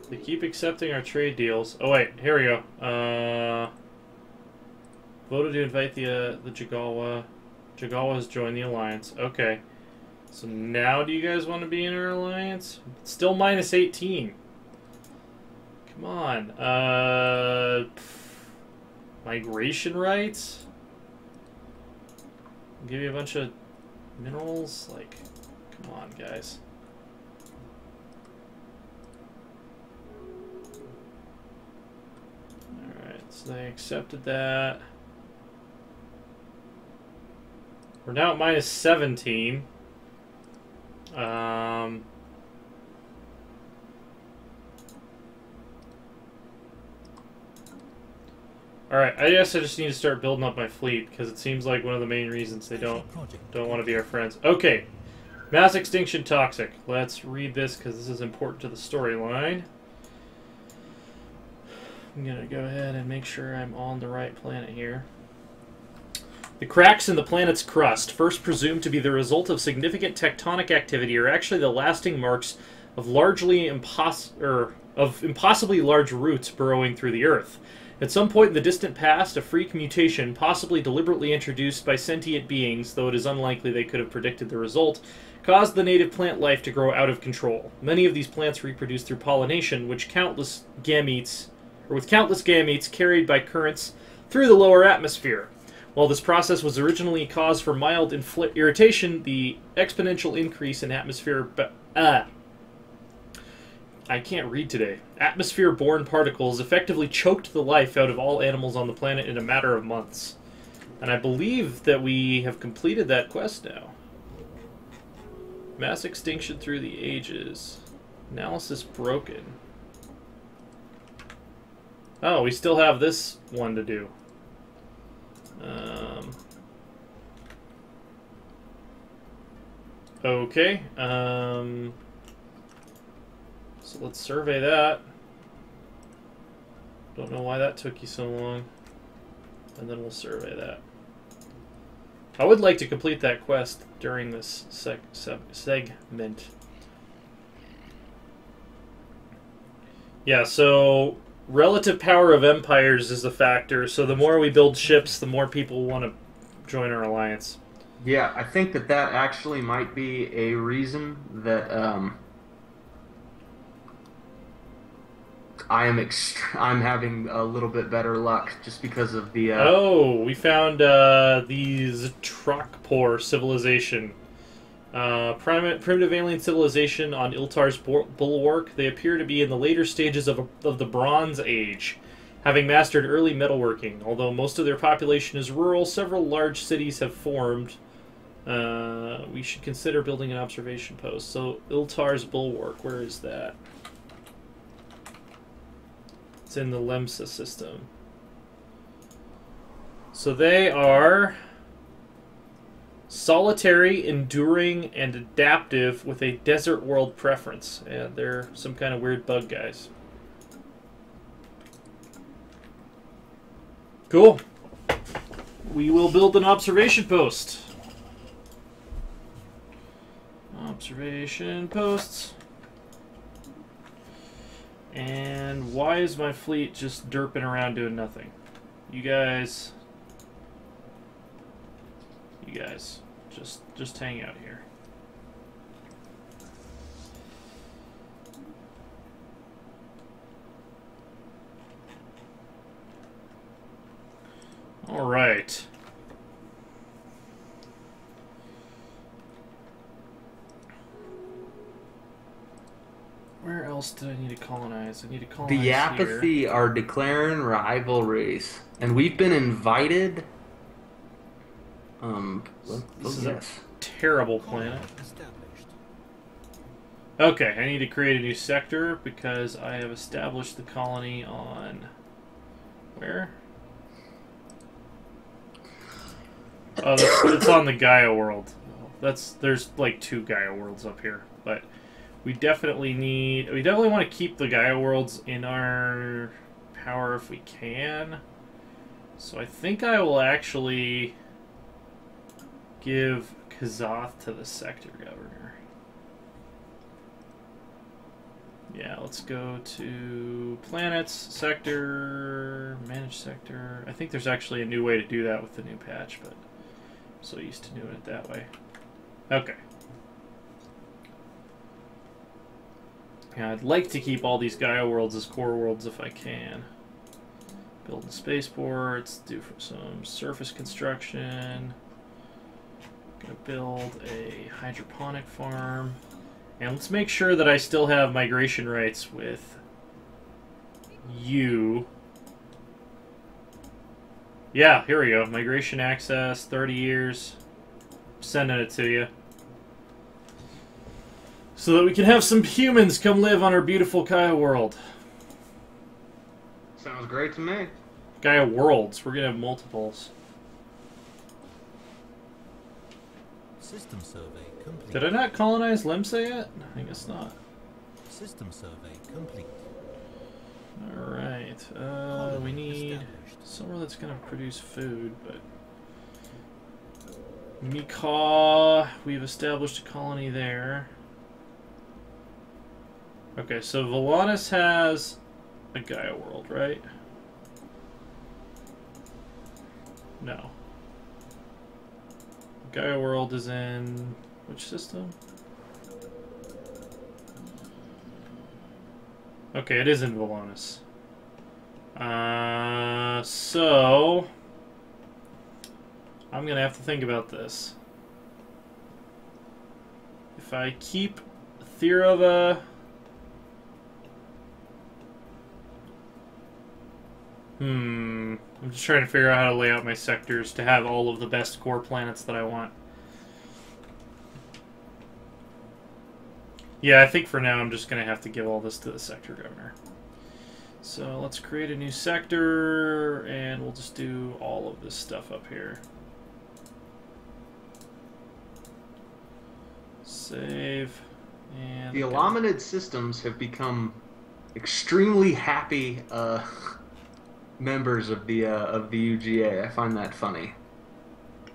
They keep accepting our trade deals. Oh wait, here we go. Voted to invite the Jagawa. Jagawas join the alliance. Okay. So now do you guys want to be in our alliance? It's still minus 18. Come on. Migration rights? Give you a bunch of minerals? Like, come on, guys. Alright, so they accepted that. We're now at minus 17. Alright, I guess I just need to start building up my fleet, because it seems like one of the main reasons they don't want to be our friends. Okay. Mass extinction toxic. Let's read this, because this is important to the storyline. I'm going to go ahead and make sure I'm on the right planet here. The cracks in the planet's crust, first presumed to be the result of significant tectonic activity, are actually the lasting marks of impossibly large roots burrowing through the Earth. At some point in the distant past, a freak mutation, possibly deliberately introduced by sentient beings, though it is unlikely they could have predicted the result, caused the native plant life to grow out of control. Many of these plants reproduce through pollination, with countless gametes carried by currents through the lower atmosphere. While this process was originally cause for mild irritation, the exponential increase in I can't read today. Atmosphere-borne particles effectively choked the life out of all animals on the planet in a matter of months. And I believe that we have completed that quest now. Mass extinction through the ages. Analysis broken. Oh, we still have this one to do. Okay. So let's survey that. Don't know why that took you so long. And then we'll survey that. I would like to complete that quest during this segment. Yeah, so relative power of empires is a factor. So the more we build ships, the more people want to join our alliance. Yeah, I think that actually might be a reason that I'm having a little bit better luck just because of the Oh, we found these Trokpor civilization. Primitive alien civilization on Iltar's bulwark. They appear to be in the later stages of the Bronze Age, having mastered early metalworking. Although most of their population is rural, several large cities have formed. We should consider building an observation post. So, Iltar's bulwark, where is that? It's in the Lemsa system. So they are solitary, enduring, and adaptive with a desert world preference. And they're some kind of weird bug guys. Cool. We will build an observation post. Observation posts. And why is my fleet just derping around doing nothing? You guys, just hang out here. All right. Where else did I need to colonize? I need to colonize the Apathy here. are declaring rivalries, and we've been invited. This is a terrible planet. Okay, I need to create a new sector because I have established the colony on where? Oh, it's on the Gaia world. There's like 2 Gaia worlds up here, but we definitely want to keep the Gaia worlds in our power if we can. So I think I will actually give Kazoth to the sector governor. Yeah, let's go to planets, sector, manage sector. I think there's actually a new way to do that with the new patch, but I'm so used to doing it that way. Okay. Yeah, I'd like to keep all these Gaia worlds as core worlds if I can. Building spaceports, do some surface construction. Gonna build a hydroponic farm. And let's make sure that I still have migration rights with you. Yeah, here we go. Migration access, 30 years. Sending it to you. So that we can have some humans come live on our beautiful Gaia world. Sounds great to me. Gaia worlds. We're going to have multiples. System survey complete. Did I not colonize Limsa yet? I guess not. System survey complete. Alright. We need somewhere that's going to produce food, but... Mikaw, we've established a colony there. Okay, so Volanus has a Gaia world, right? No. Gaia world is in which system? Okay, it is in Volanus. So I'm gonna have to think about this. If I keep Thirova, I'm just trying to figure out how to lay out my sectors to have all of the best core planets that I want. Yeah, I think for now I'm just going to have to give all this to the sector governor. So let's create a new sector, and we'll just do all of this stuff up here. Save. And the Ilaminid systems have become extremely happy members of the UGA. I find that funny.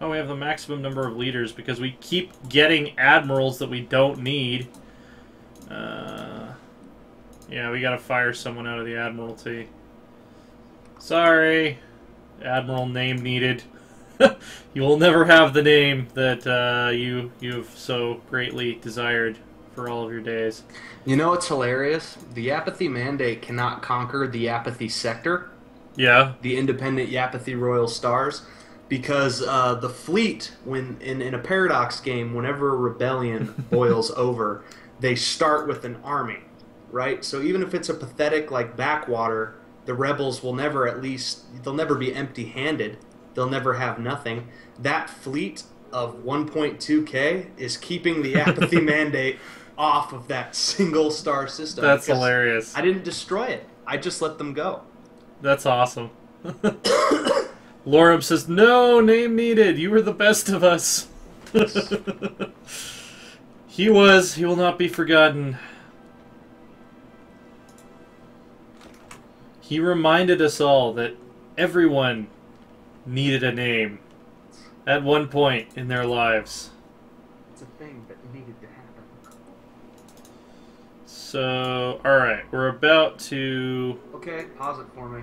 Oh, we have the maximum number of leaders because we keep getting admirals that we don't need. Yeah, we gotta fire someone out of the Admiralty. Sorry. Admiral name needed. You will never have the name that you've so greatly desired for all of your days. You know what's hilarious? The Apathy Mandate cannot conquer the Apathy Sector. Yeah. The independent Yapathy Royal Stars. Because the fleet, when in a Paradox game, whenever a rebellion boils over, they start with an army, right? So even if it's a pathetic, like, backwater, the rebels will never they'll never be empty-handed. They'll never have nothing. That fleet of 1.2K is keeping the Apathy Mandate off of that single star system. That's hilarious. I didn't destroy it. I just let them go. That's awesome. Lorem says, no, name needed. You were the best of us. He was. He will not be forgotten. He reminded us all that everyone needed a name at one point in their lives. It's a thing that needed to happen. So, alright, we're about to... Okay, pause it for me.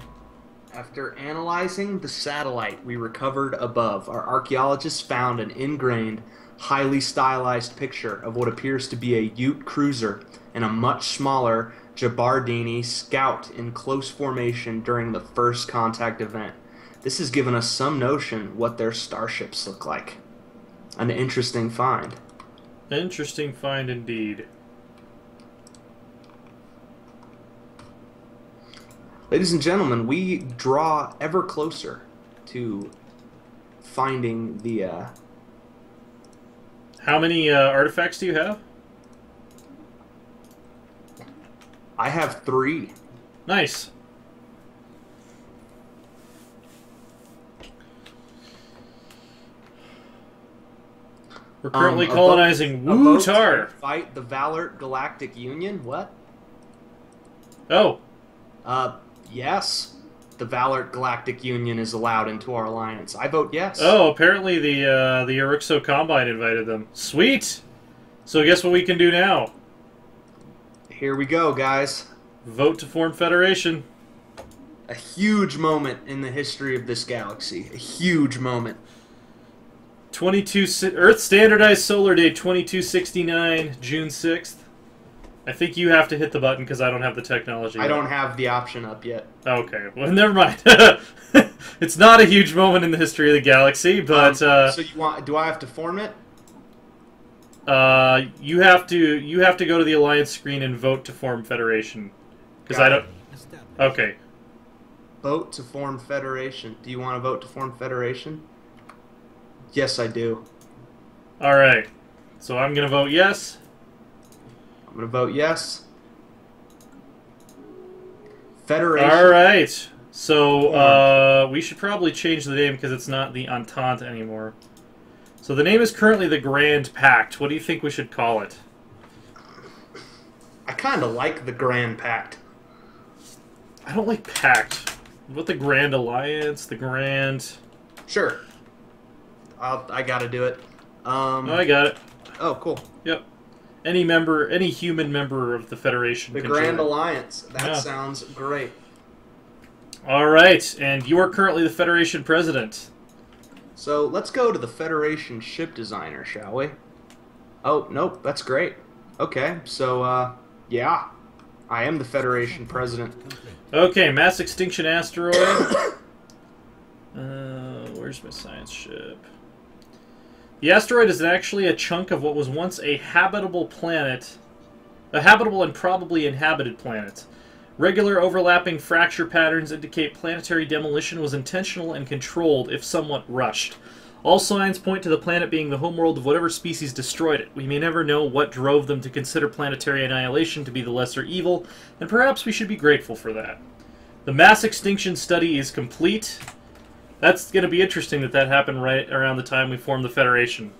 After analyzing the satellite we recovered above, our archaeologists found an ingrained, highly stylized picture of what appears to be a Ute cruiser and a much smaller Jabardini scout in close formation during the first contact event. This has given us some notion what their starships look like. An interesting find. Interesting find indeed. Ladies and gentlemen, we draw ever closer to finding the... How many artifacts do you have? I have 3. Nice. We're currently colonizing Wutar. Fight the Valor Galactic Union? What? Oh. Yes. The Valor Galactic Union is allowed into our alliance. I vote yes. Oh, apparently the Erixo Combine invited them. Sweet! So guess what we can do now? They Here we go, guys. Vote to form Federation. A huge moment in the history of this galaxy. A huge moment. 22 Earth Standardized Solar Day 2269, June 6th. I think you have to hit the button because I don't have the technology. I don't have the option up yet. Okay, well, never mind. It's not a huge moment in the history of the galaxy, but so you want? Do I have to form it? you have to go to the Alliance screen and vote to form Federation. Because I don't. Established. Okay. Vote to form Federation. Do you want to vote to form Federation? Yes, I do. All right. So I'm gonna vote yes. I'm gonna vote yes. Federation. All right. So we should probably change the name because it's not the Entente anymore. So the name is currently the Grand Pact. What do you think we should call it? I kind of like the Grand Pact. I don't like Pact. What the Grand Alliance? The Grand... Sure. I gotta do it. Oh, I got it. Oh, cool. Yep. Any human member of the Federation The can Grand join. Alliance. That Yeah. sounds great. All right, and you are currently the Federation President. So let's go to the Federation ship designer, shall we? Oh, nope, that's great. Okay, so, yeah. I am the Federation president. Complete. Okay, mass extinction asteroid. Where's my science ship? The asteroid is actually a chunk of what was once a habitable planet. A habitable and probably inhabited planet. Regular overlapping fracture patterns indicate planetary demolition was intentional and controlled, if somewhat rushed. All signs point to the planet being the homeworld of whatever species destroyed it. We may never know what drove them to consider planetary annihilation to be the lesser evil, and perhaps we should be grateful for that. The mass extinction study is complete. That's going to be interesting that happened right around the time we formed the Federation.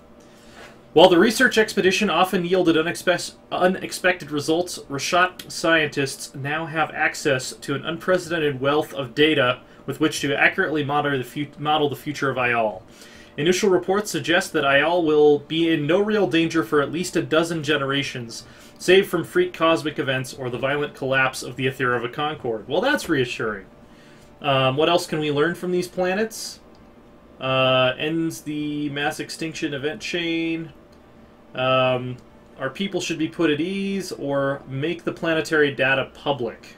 While the research expedition often yielded unexpected results, Rashat scientists now have access to an unprecedented wealth of data with which to accurately model the future of Ayal. Initial reports suggest that Ayal will be in no real danger for at least a dozen generations, save from freak cosmic events or the violent collapse of the Aethera Concord. Well, that's reassuring. What else can we learn from these planets? Ends the mass extinction event chain. Our people should be put at ease, or make the planetary data public.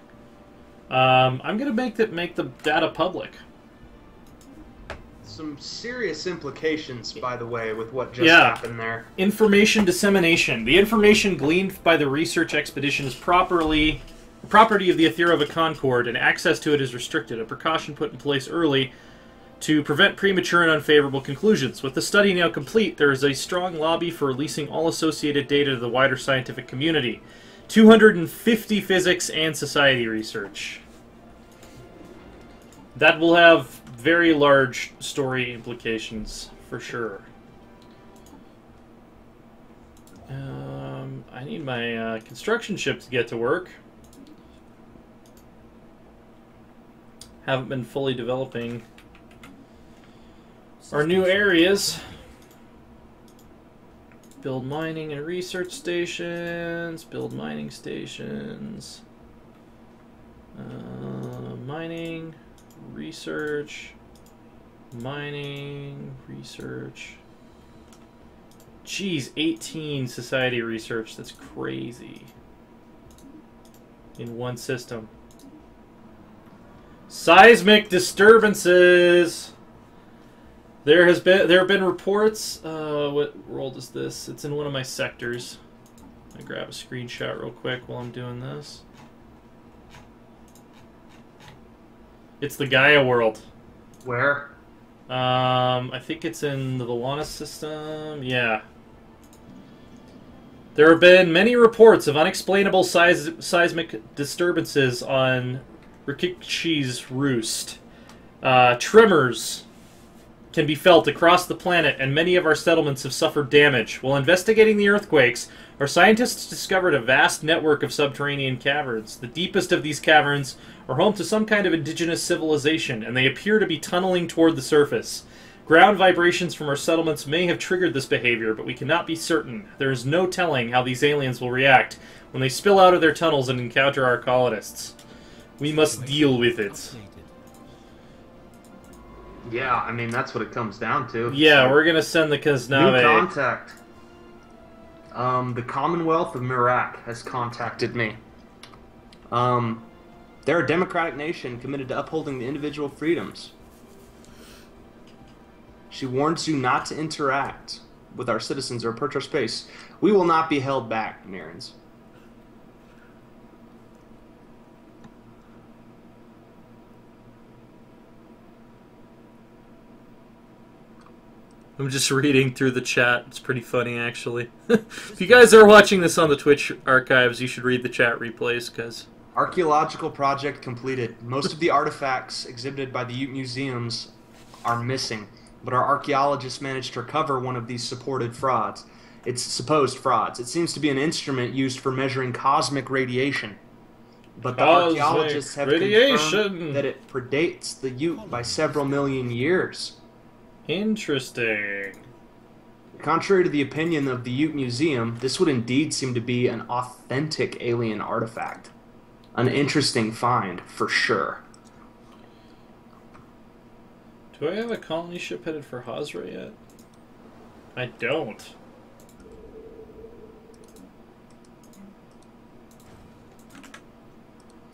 I'm going to make the data public. Some serious implications, by the way, with what just happened there. Information dissemination. The information gleaned by the research expedition is property of the Aethera Concord, and access to it is restricted, a precaution put in place early to prevent premature and unfavorable conclusions. With the study now complete, there is a strong lobby for releasing all associated data to the wider scientific community. 250 physics and society research. That will have very large story implications, for sure. I need my construction ship to get to work. Haven't been fully developing our new areas. Build mining and research stations. Build mining stations. Mining, research, mining, research. Geez, 18 society research. That's crazy. In one system. Seismic disturbances. There have been reports. What world is this? It's in one of my sectors. I'm gonna grab a screenshot real quick while I'm doing this. It's the Gaia world. Where? I think it's in the Volana system. Yeah. There have been many reports of unexplainable seismic disturbances on Rikishi's roost. Tremors can be felt across the planet, and many of our settlements have suffered damage. While investigating the earthquakes, our scientists discovered a vast network of subterranean caverns. The deepest of these caverns are home to some kind of indigenous civilization, and they appear to be tunneling toward the surface. Ground vibrations from our settlements may have triggered this behavior, but we cannot be certain. There is no telling how these aliens will react. when they spill out of their tunnels and encounter our colonists. We must deal with it. Updated. Yeah, I mean, that's what it comes down to. Yeah, It's we're gonna send the like, new Kaznave. contact. The Commonwealth of Mirak has contacted me. They're a democratic nation committed to upholding the individual freedoms. She warns you not to interact with our citizens or approach our space. We will not be held back, Mirans. I'm just reading through the chat. It's pretty funny, actually. If you guys are watching this on the Twitch archives, you should read the chat replays, because... Archaeological project completed. Most of the artifacts exhibited by the Ute museums are missing, but our archaeologists managed to recover one of these supposed frauds. It seems to be an instrument used for measuring cosmic radiation. But the Cosmic archaeologists have radiation. confirmed that it predates the Ute by several million years. Interesting. Contrary to the opinion of the Ute Museum, this would indeed seem to be an authentic alien artifact. An interesting find, for sure. Do I have a colony ship headed for Hazra yet? I don't.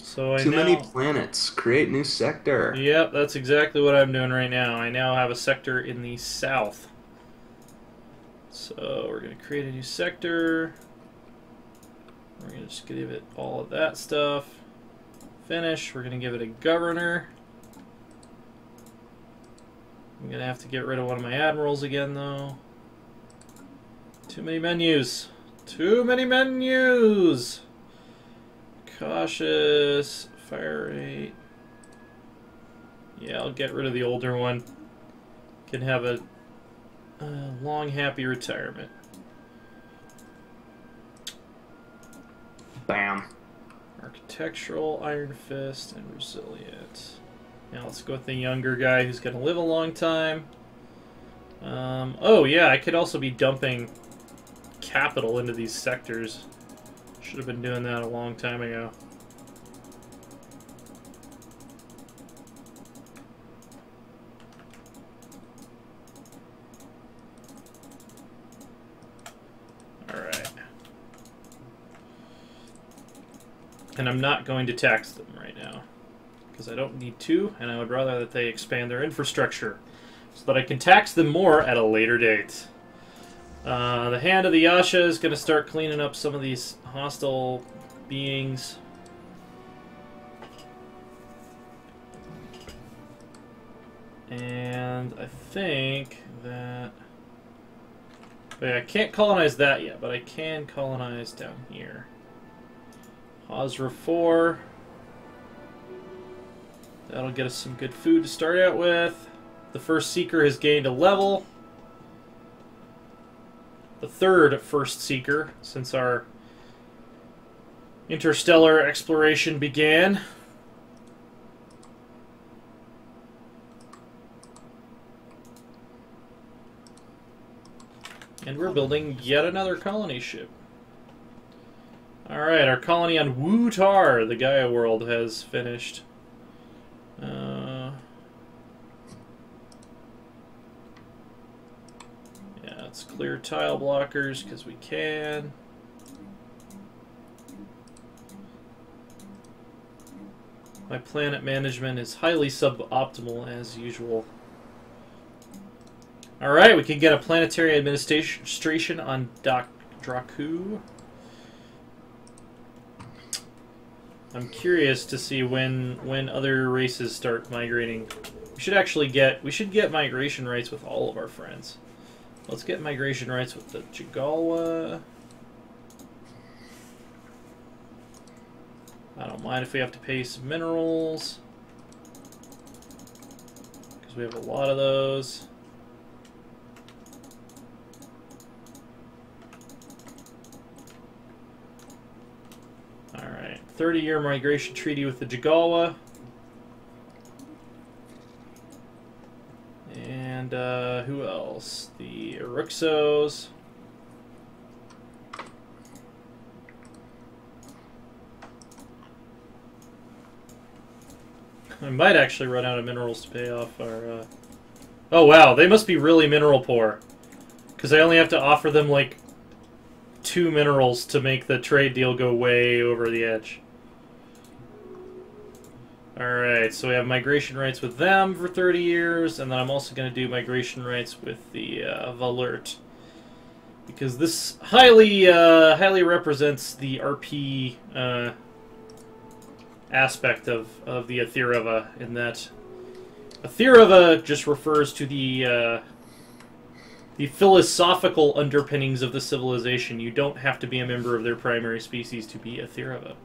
So Too many planets. Create new sector. Yep, that's exactly what I'm doing right now. I now have a sector in the south. So we're going to create a new sector. We're going to just give it all of that stuff. Finish. We're going to give it a governor. I'm going to have to get rid of one of my admirals again, though. Too many menus. Too many menus! Cautious. Fire rate. Yeah, I'll get rid of the older one. Can have a long, happy retirement. Bam. Architectural, Iron Fist, and Resilient. Now let's go with the younger guy who's going to live a long time. Oh yeah, I could also be dumping capital into these sectors. Should have been doing that a long time ago. Alright. And I'm not going to tax them right now, because I don't need to, and I would rather that they expand their infrastructure so that I can tax them more at a later date. The Hand of the Yasha is going to start cleaning up some of these hostile beings. And I think that... Wait, I can't colonize that yet, but I can colonize down here. Hazra 4. That'll get us some good food to start out with. The first Seeker has gained a level. The third first Seeker since our interstellar exploration began. And we're building yet another colony ship. Alright, our colony on Wutar, the Gaia world, has finished. Yeah, let's clear tile blockers because we can. My planet management is highly suboptimal as usual. Alright, we can get a planetary administration on Draku. I'm curious to see when other races start migrating. We should get migration rights with all of our friends. Let's get migration rights with the Jigalwa. I don't mind if we have to pay some minerals, because we have a lot of those. Alright, 30-year migration treaty with the Jigalwa. And who else? The I might actually run out of minerals to pay off our... Oh, wow, they must be really mineral poor. Because I only have to offer them, like, 2 minerals to make the trade deal go way over the edge. Alright, so we have migration rights with them for 30 years, and then I'm also going to do migration rights with the Valert. Because this highly represents the RP aspect of the Aethirava, in that Aethirava just refers to the philosophical underpinnings of the civilization. You don't have to be a member of their primary species to be Aethirava.